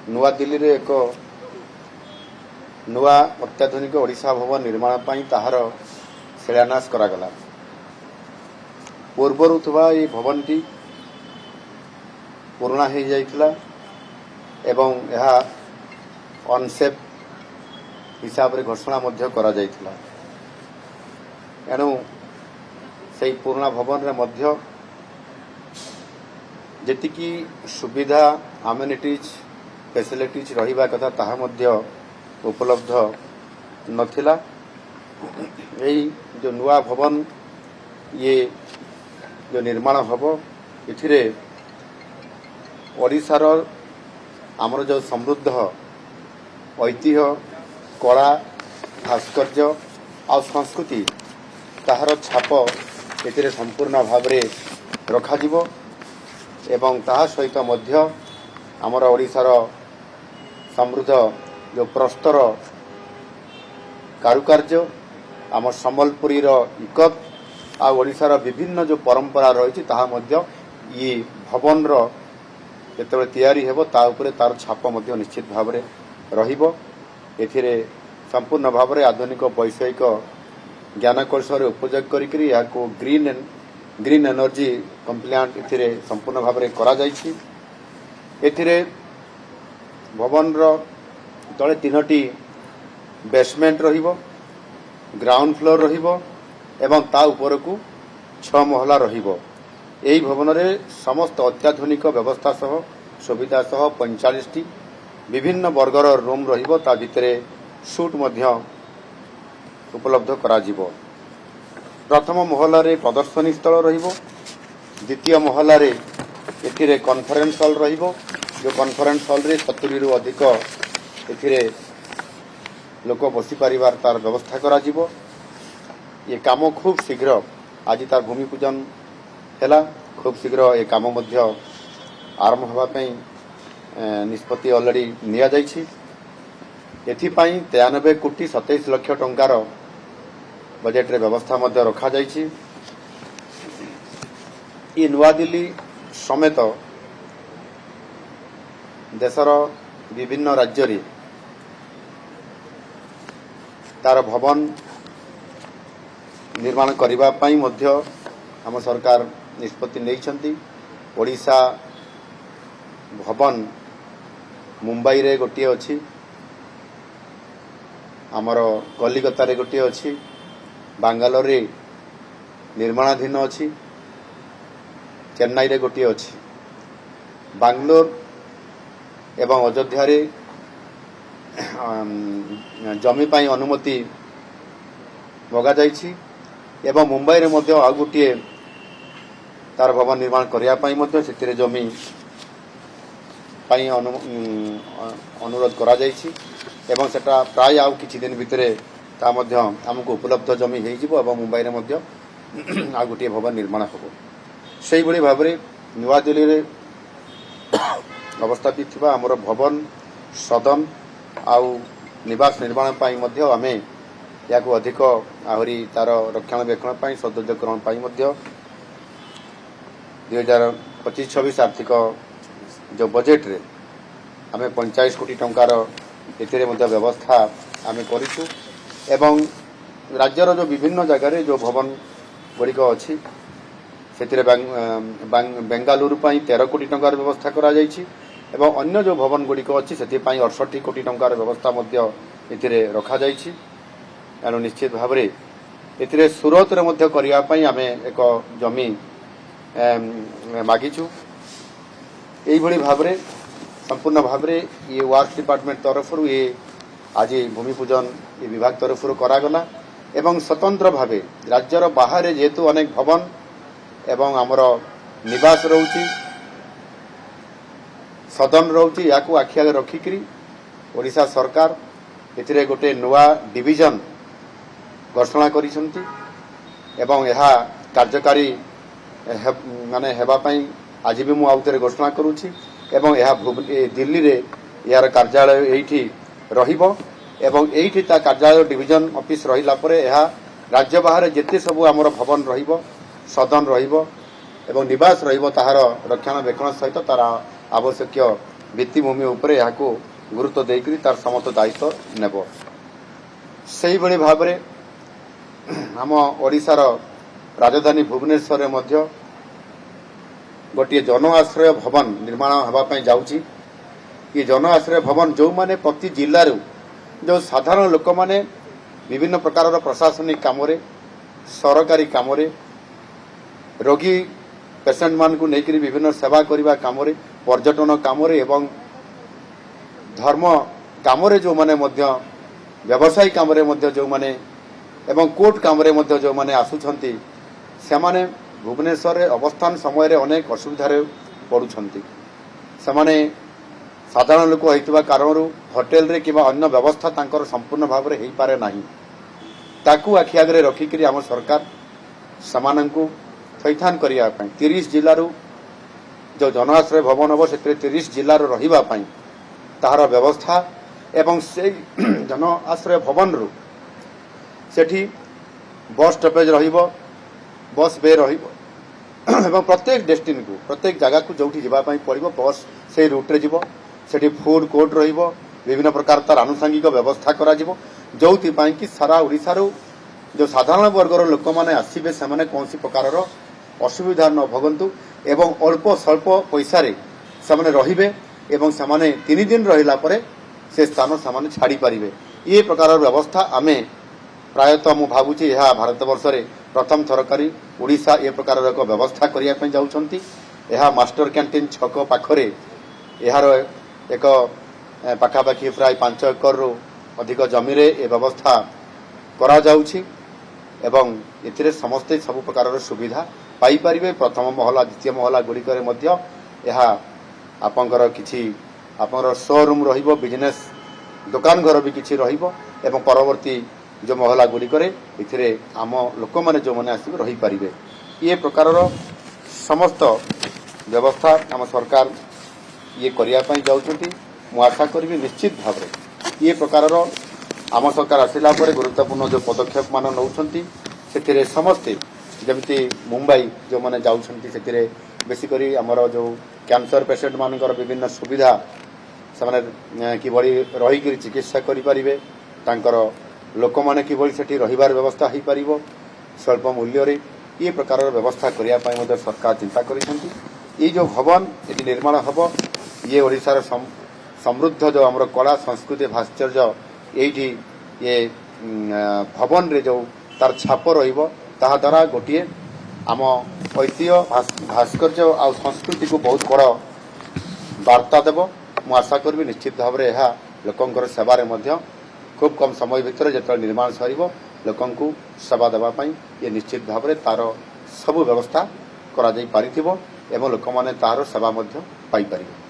नुआ दिल्ली रे एक नुआ अत्याधुनिक ओडिशा भवन निर्माण पाई ताहार शिलान्यास करागला। पूर्वरु थुवा ये भवन टी पुराना हो जाइथिला एवं यह अनसेफ हिसाब रे घोषणा मध्य करा जाइथिला। एणु से पुराना भवन रे मध्य जेतिकी सुविधा अम्यूनिटीज फैसिलिटीज रहिबा कथा ताहा मध्य उपलब्ध नथिला। यही जो नुआ भवन ये जो निर्माण हबो इथिरे ओडिशार आमर जो समृद्ध ऐतिह्य कला भास्कर्य आ संस्कृति ताहार छाप एथिरे संपूर्ण भाव में रखाजिबो एवं ताहा सहित मध्य आमर ओडिशार समृद्ध जो प्रस्तर कारुकार्य आम सम्बलपुरी इकत आ ओडिशार विभिन्न जो परंपरा रही ताहा मध्य ये भवन जेतेबेले तैयारी हेबो ता उपरे तार छाप मध्य निश्चित भाव में रहिबो। एथिरे संपूर्ण भाव में आधुनिक वैषयिक ज्ञान कौशल उपयोग करिकरी याको ग्रीन एनर्जी कंप्लायंट एथिरे संपूर्ण भाव में करा जायछि। एथिरे भवन तले तीनोटी बेसमेंट रहिबो, ग्राउंड फ्लोर रहिबो एवं ता उपरकू 6 महला रहिबो। एही भवन रे समस्त अत्याधुनिक व्यवस्था सह सुविधा सह 45टी विभिन्न वर्गर रूम रहिबो। ता भितरे सूट मध्य उपलब्ध करा जिवो। प्रथम महला रे प्रदर्शनी स्थल रहिबो, द्वितीय महला रे एथिरे कॉन्फ्रेंस हॉल रहिबो। जो कॉन्फ्रेंस हॉल रे 70 रु अधिक एथिरे लोक बसी परिवार तार व्यवस्था करा जिवो। ये काम खूब शीघ्र आज तार भूमि पूजन हैला। खूब शीघ्र ये काम मध्य आरंभ होगा पई निष्पत्ति ऑलरेडी निया जाइछि। एथि पई 93 कोटी 27 लाख टंकार बजेट रे व्यवस्था मध्य रखा जाइछि। ये नुआ दिल्ली समेत देशर विभिन्न राज्य रे तार भवन निर्माण करिबा पई मध्य आम सरकार निष्पत्ति नैछंती। ओडिशा भवन मुंबई रे गोटे अछि, आमर कलिकता रे गोटे अछि, बांगालोर रे निर्माणाधीन अछि, चेन्नई रे गोटे अछि। बांगलोर एवं अयोध्या रे जमी पाई अनुमति मगा जाइछि एवं मुंबई रे मध्य आ गोटे तार भवन निर्माण करिया पाई मध्य सेतिरे जमी पाई अनुरोध करा जाइछि एवं सेटा प्राय आउ किछि दिन भितरे ता मध्य हमको उपलब्ध जमी हेइ जिवो एवं मुंबई रे मध्य आ गोटे भवन निर्माण हबो। सेहि भली भाबरे नुआ दिल्ली रे अवस्थापित थिबा हमर भवन सदन आउ निवास निर्माण पाई मध्य आमे याको अधिक आहरी तार रक्षणाबेक्षण पाई सौंदर्यकरण पाई मध्य 2025-26 आर्थिक जो बजेट रे आमे 45 कोटी टंकार एथिरे मध्य व्यवस्था आमे करिछु एवं राज्यर जो विभिन्न जगह रे जो भवन गुड़िक अछि सेतिरे बेंगालुरु पाई 13 कोटी टंकार व्यवस्था करा जाइछि एवं अन्य जो भवन गुड़िक अच्छी से 68 कोटी टंकार व्यवस्था मध्य एथिरे रखा जाइछि। एणु निश्चित भाव में एथिरे सूरत रे मध्य करिया पई आमे एक जमी मागिछु। एही भली भाव में संपूर्ण भाव में ये वर्क डिपार्टमेंट तरफ ये आज भूमि पूजन ये विभाग तरफ करागला एवं स्वतंत्र भाव राज्यर बाहर जेहेतु अनेक भवन एवं आमर निवास रोची सदन रोची याकू आखि आगे रखिकरी ओडिशा सरकार एथिरे गोटे नुआ डिविजन घोषणा करिसंती एवं यह कार्यकारी माने हेबा पई आज भी मु आउतरे घोषणा करूची एवं यह दिल्ली रे यार कार्यालय एठी रहिबो एवं एठी ता कार्यालय डिविजन ऑफिस रहिला परे यह राज्य बाहर जेते सब आमर भवन रहिबो सदन रहिबो एवं निवास रहिबो ताहार रक्षणाबेक्षण सहित तार आवश्यक ଭିତ୍ତିଭୂମି ଉପରେ ଏହାକୁ ଗୁରୁତ୍ୱ ଦେଇକରି ତାର ସମସ୍ତ ଦାୟିତ୍ୱ ନେବ। ସେହିଭଳି ଭାବରେ ଆମ ଓଡ଼ିଶାର ରାଜଧାନୀ ଭୁବନେଶ୍ୱରରେ ମଧ୍ୟ ଗୋଟିଏ ଜନ ଆଶ୍ରୟ ଭବନ ନିର୍ମାଣ ହେବା ପାଇଁ ଯାଉଛି। ଏ ଜନ ଆଶ୍ରୟ ଭବନ ଯେଉଁମାନେ ପ୍ରତି ଜିଲ୍ଲାରୁ ଯେଉଁ ସାଧାରଣ ଲୋକମାନେ ବିଭିନ୍ନ ପ୍ରକାରର ପ୍ରଶାସନିକ କାମରେ, ସରକାରୀ କାମରେ, ରୋଗୀ ପେସେଣ୍ଟମାନଙ୍କୁ ନେଇକରି ବିଭିନ୍ନ ସେବା କରିବା କାମରେ, ପର୍ଯ୍ୟଟନ କାମରେ ଏବଂ ଧର୍ମ କାମରେ ଯେଉଁମାନେ ମଧ୍ୟ ବ୍ୟବସାୟୀ କାମରେ ମଧ୍ୟ ଯେଉଁମାନେ ଏବଂ କୋର୍ଟ କାମରେ ମଧ୍ୟ ଯେଉଁମାନେ ଆସୁଛନ୍ତି ସେମାନେ ଭୁବନେଶ୍ୱରରେ ଅବସ୍ଥାନ ସମୟରେ ଅନେକ ଅସୁବିଧାରେ ପଡ଼ୁଛନ୍ତି। ସେମାନେ ସାଧାରଣ ଲୋକ ହୋଇଥିବା କାରଣରୁ ହୋଟେଲରେ କିମ୍ବା ଅନ୍ୟ ବ୍ୟବସ୍ଥା ତାଙ୍କର ସମ୍ପୂର୍ଣ୍ଣ ଭାବରେ ହୋଇପାରେ ନାହିଁ। ତାକୁ ଆଖି ଆଗରେ ରଖିକରି ଆମ ସରକାର ସେମାନଙ୍କୁ ଥଇଥାନ କରିବା ପାଇଁ 30 ଜିଲ୍ଲାରୁ ଯେଉଁ ଜନ ଆଶ୍ରୟ ଭବନ ହେବ ସେଥିରେ 30 ଜିଲ୍ଲାରୁ ରହିବା ପାଇଁ ତାହାର ବ୍ୟବସ୍ଥା ଏବଂ ସେଇ ଜନ ଆଶ୍ରୟ ଭବନରୁ ସେଠି ବସ୍ ଷ୍ଟପେଜ ରହିବ, ବସ୍ ବେ ରହିବ ଏବଂ ପ୍ରତ୍ୟେକ ଡେଷ୍ଟିନିକୁ ପ୍ରତ୍ୟେକ ଜାଗାକୁ ଯେଉଁଠି ଯିବା ପାଇଁ ପଡ଼ିବ ବସ୍ ସେଇ ରୁଟ୍ରେ ଯିବ। ସେଠି ଫୁଡ୍ କୋର୍ଟ ରହିବ, ବିଭିନ୍ନ ପ୍ରକାର ତାର ଆନୁଷଙ୍ଗିକ ବ୍ୟବସ୍ଥା କରାଯିବ, ଯେଉଁଥିପାଇଁ କି ସାରା ଓଡ଼ିଶାରୁ ଯେଉଁ ସାଧାରଣ ବର୍ଗର ଲୋକମାନେ ଆସିବେ ସେମାନେ କୌଣସି ପ୍ରକାରର ଅସୁବିଧା ନ ଭୋଗନ୍ତୁ ଏବଂ ଅଳ୍ପ ସ୍ୱଳ୍ପ ପଇସାରେ ସେମାନେ ରହିବେ ଏବଂ ସେମାନେ 3 ଦିନ ରହିଲା ପରେ ସେ ସ୍ଥାନ ସେମାନେ ଛାଡ଼ିପାରିବେ। ଏ ପ୍ରକାରର ବ୍ୟବସ୍ଥା ଆମେ ପ୍ରାୟତଃ ମୁଁ ଭାବୁଛି ଏହା ଭାରତବର୍ଷରେ ପ୍ରଥମ ଥର କରି ଓଡ଼ିଶା ଏ ପ୍ରକାରର ଏକ ବ୍ୟବସ୍ଥା କରିବା ପାଇଁ ଯାଉଛନ୍ତି। ଏହା ମାଷ୍ଟର କ୍ୟାଣ୍ଟିନ୍ ଛକ ପାଖରେ ଏହାର ଏକ ପାଖାପାଖି ପ୍ରାୟ 5 ଏକରରୁ ଅଧିକ ଜମିରେ ଏ ବ୍ୟବସ୍ଥା କରାଯାଉଛି ଏବଂ ଏଥିରେ ସମସ୍ତେ ସବୁ ପ୍ରକାରର ସୁବିଧା ପାଇପାରିବେ। ପ୍ରଥମ ମହଲା, ଦ୍ୱିତୀୟ ମହଲା ଗୁଡ଼ିକରେ ମଧ୍ୟ ଏହା ଆପଣଙ୍କର କିଛି ଆପଣଙ୍କର ଶୋରୁମ୍ ରହିବ, ବିଜନେସ୍ ଦୋକାନ ଘର ବି କିଛି ରହିବ ଏବଂ ପରବର୍ତ୍ତୀ ଯେଉଁ ମହଲା ଗୁଡ଼ିକରେ ଏଥିରେ ଆମ ଲୋକମାନେ ଯେଉଁମାନେ ଆସିବେ ରହିପାରିବେ। ଏ ପ୍ରକାରର ସମସ୍ତ ବ୍ୟବସ୍ଥା ଆମ ସରକାର ଇଏ କରିବା ପାଇଁ ଯାଉଛନ୍ତି। ମୁଁ ଆଶା କରିବି ନିଶ୍ଚିତ ଭାବରେ ଏ ପ୍ରକାରର ଆମ ସରକାର ଆସିଲା ପରେ ଗୁରୁତ୍ୱପୂର୍ଣ୍ଣ ଯେଉଁ ପଦକ୍ଷେପମାନ ନେଉଛନ୍ତି ସେଥିରେ ସମସ୍ତେ ଯେମିତି ମୁମ୍ବାଇ ଯେଉଁମାନେ ଯାଉଛନ୍ତି ସେଥିରେ ବେଶୀ କରି ଆମର ଯେଉଁ କ୍ୟାନ୍ସର ପେସେଣ୍ଟମାନଙ୍କର ବିଭିନ୍ନ ସୁବିଧା ସେମାନେ କିଭଳି ରହିକରି ଚିକିତ୍ସା କରିପାରିବେ, ତାଙ୍କର ଲୋକମାନେ କିଭଳି ସେଠି ରହିବାର ବ୍ୟବସ୍ଥା ହୋଇପାରିବ ସ୍ୱଳ୍ପ ମୂଲ୍ୟରେ, ଏ ପ୍ରକାରର ବ୍ୟବସ୍ଥା କରିବା ପାଇଁ ମଧ୍ୟ ସରକାର ଚିନ୍ତା କରିଛନ୍ତି। ଏଇ ଯେଉଁ ଭବନ ଏଠି ନିର୍ମାଣ ହେବ ଇଏ ଓଡ଼ିଶାର ସମୃଦ୍ଧ ଯେଉଁ ଆମର କଳା ସଂସ୍କୃତି ଭାସ୍କର୍ଯ୍ୟ ଏଇଠି ଏ ଭବନରେ ଯେଉଁ ତାର ଛାପ ରହିବ ତାହା ଦ୍ୱାରା ଗୋଟିଏ ଆମ ଐତିହ୍ୟ ଭାସ୍କର୍ଯ୍ୟ ଆଉ ସଂସ୍କୃତିକୁ ବହୁତ ବଡ଼ ବାର୍ତ୍ତା ଦେବ। ମୁଁ ଆଶା କରିବି ନିଶ୍ଚିତ ଭାବରେ ଏହା ଲୋକଙ୍କର ସେବାରେ ମଧ୍ୟ ଖୁବ୍ କମ୍ ସମୟ ଭିତରେ ଯେତେବେଳେ ନିର୍ମାଣ ସରିବ ଲୋକଙ୍କୁ ସେବା ଦେବା ପାଇଁ ଇଏ ନିଶ୍ଚିତ ଭାବରେ ତାର ସବୁ ବ୍ୟବସ୍ଥା କରାଯାଇ ପାରିଥିବ ଏବଂ ଲୋକମାନେ ତାହାର ସେବା ମଧ୍ୟ ପାଇପାରିବେ।